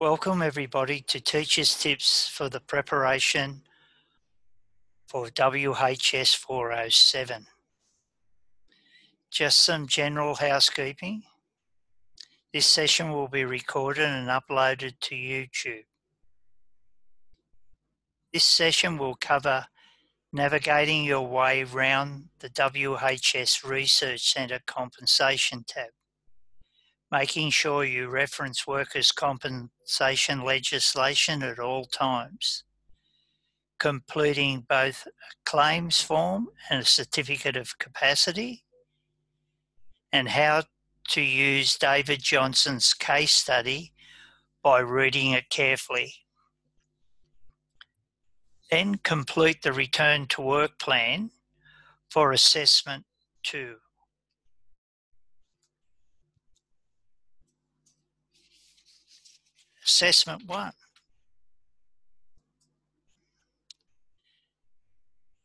Welcome everybody to Teachers Tips for the preparation for WHS 407. Just some general housekeeping. This session will be recorded and uploaded to YouTube. This session will cover navigating your way around the WHS Research Centre Compensation tab, making sure you reference workers' compensation legislation at all times, completing both a claims form and a certificate of capacity, and how to use David Johnson's case study by reading it carefully. Then complete the return to work plan for assessment 2. Assessment 1.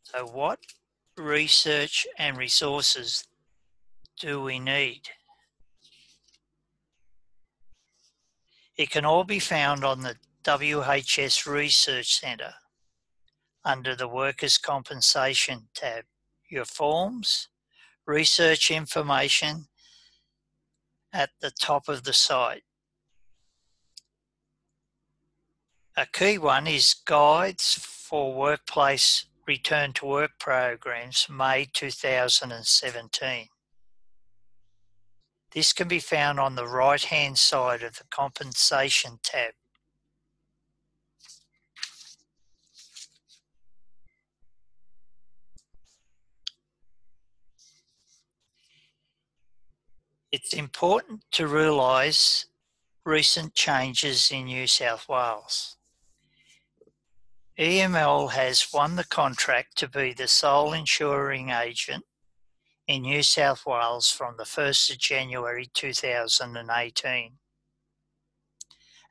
So what research and resources do we need? It can all be found on the WHS Research Centre under the Workers' Compensation tab. Your forms, research information at the top of the site. A key one is Guides for Workplace Return to Work Programs, May 2017. This can be found on the right-hand side of the Compensation tab. It's important to realise recent changes in New South Wales. EML has won the contract to be the sole insuring agent in New South Wales from the 1st of January 2018.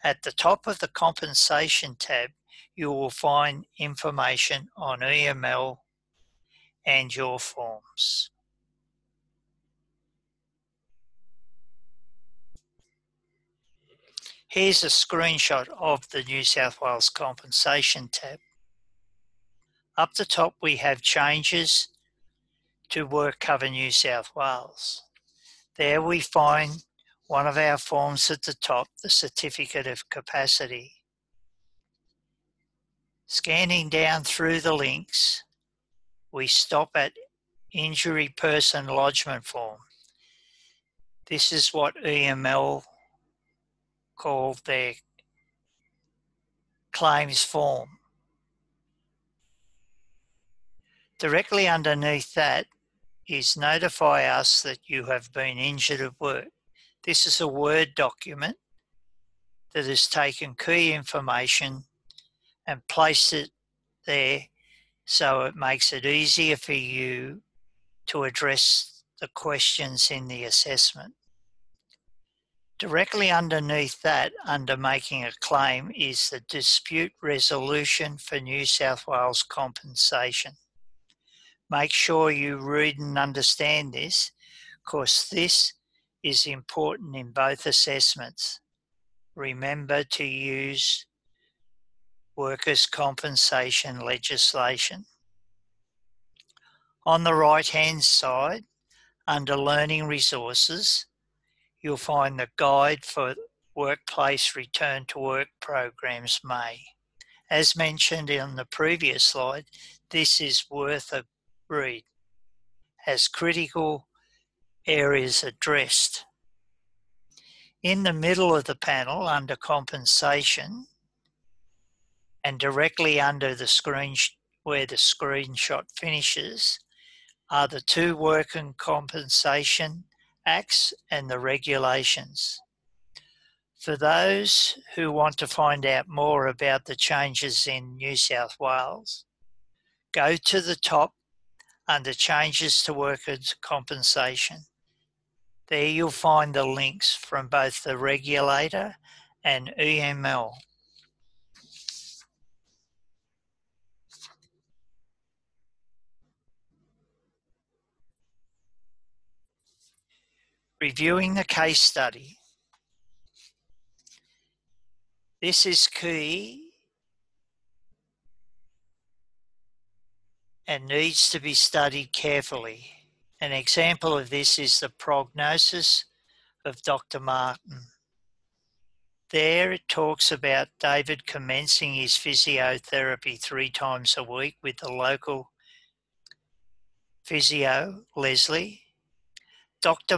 At the top of the Compensation tab, you will find information on EML and your forms. Here's a screenshot of the New South Wales Compensation tab. Up the top we have changes to Work Cover New South Wales. There we find one of our forms at the top, the Certificate of Capacity. Scanning down through the links, we stop at Injury Person Lodgement Form. This is what EML called their claims form. Directly underneath that is Notify us that you have been injured at work. This is a Word document that has taken key information and placed it there so it makes it easier for you to address the questions in the assessment. Directly underneath that, under Making a Claim, is the Dispute Resolution for New South Wales Compensation. Make sure you read and understand this, because this is important in both assessments. Remember to use workers' compensation legislation. On the right-hand side, under Learning Resources, you'll find the Guide for Workplace Return to Work Programs, May. As mentioned in the previous slide, this is worth a read, has critical areas addressed. In the middle of the panel, under Compensation, and directly under the screen where the screenshot finishes, are the two Workers' Compensation Acts and the regulations. For those who want to find out more about the changes in New South Wales, go to the top under Changes to Workers' Compensation. There you'll find the links from both the regulator and EML. Reviewing the case study. This is key and needs to be studied carefully. An example of this is the prognosis of Dr. Martin. There it talks about David commencing his physiotherapy 3 times a week with the local physio, Leslie. Dr.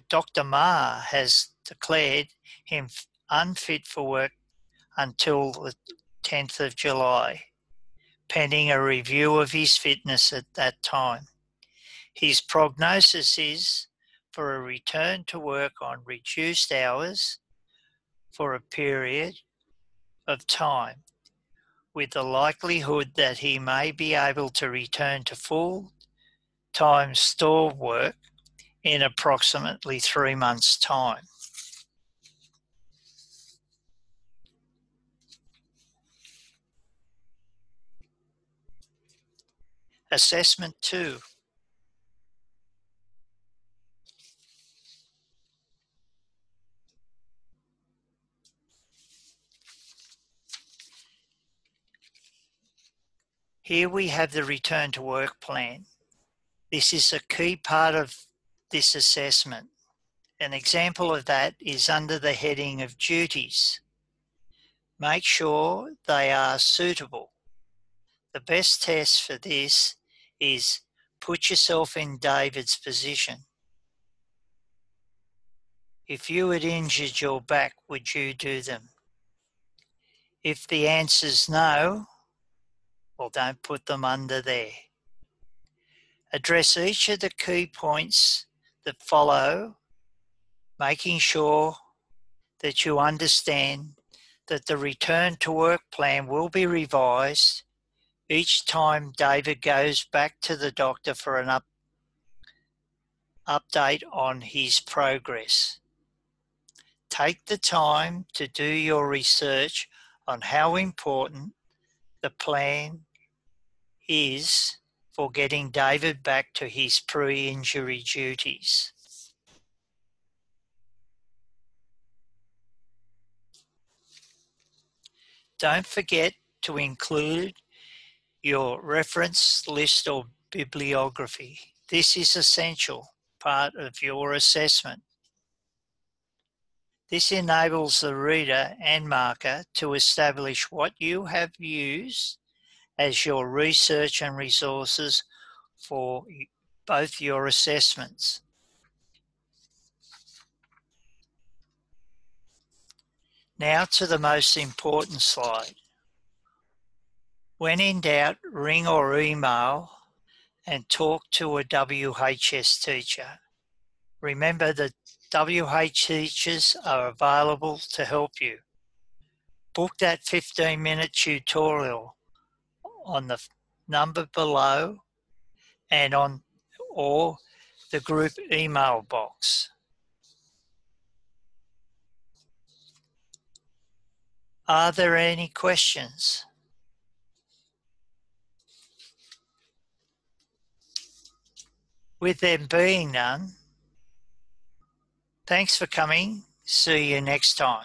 Dr. Ma has declared him unfit for work until the 10th of July, pending a review of his fitness at that time. His prognosis is for a return to work on reduced hours for a period of time, with the likelihood that he may be able to return to full-time store work in approximately 3 months' time. Assessment 2. Here we have the return to work plan. This is a key part of this assessment. An example of that is under the heading of duties. Make sure they are suitable. The best test for this is put yourself in David's position. If you had injured your back, would you do them? If the answer's no, well, don't put them under there. Address each of the key points that follow, making sure that you understand that the return to work plan will be revised each time David goes back to the doctor for an update on his progress. Take the time to do your research on how important the plan is for getting David back to his pre-injury duties. Don't forget to include your reference list or bibliography. This is essential part of your assessment. This enables the reader and marker to establish what you have used as your research and resources for both your assessments. Now to the most important slide. When in doubt, ring or email and talk to a WHS teacher. Remember that WH teachers are available to help you. Book that 15-minute tutorial on the number below and or the group email box. Are there any questions? With there being none, thanks for coming. See you next time.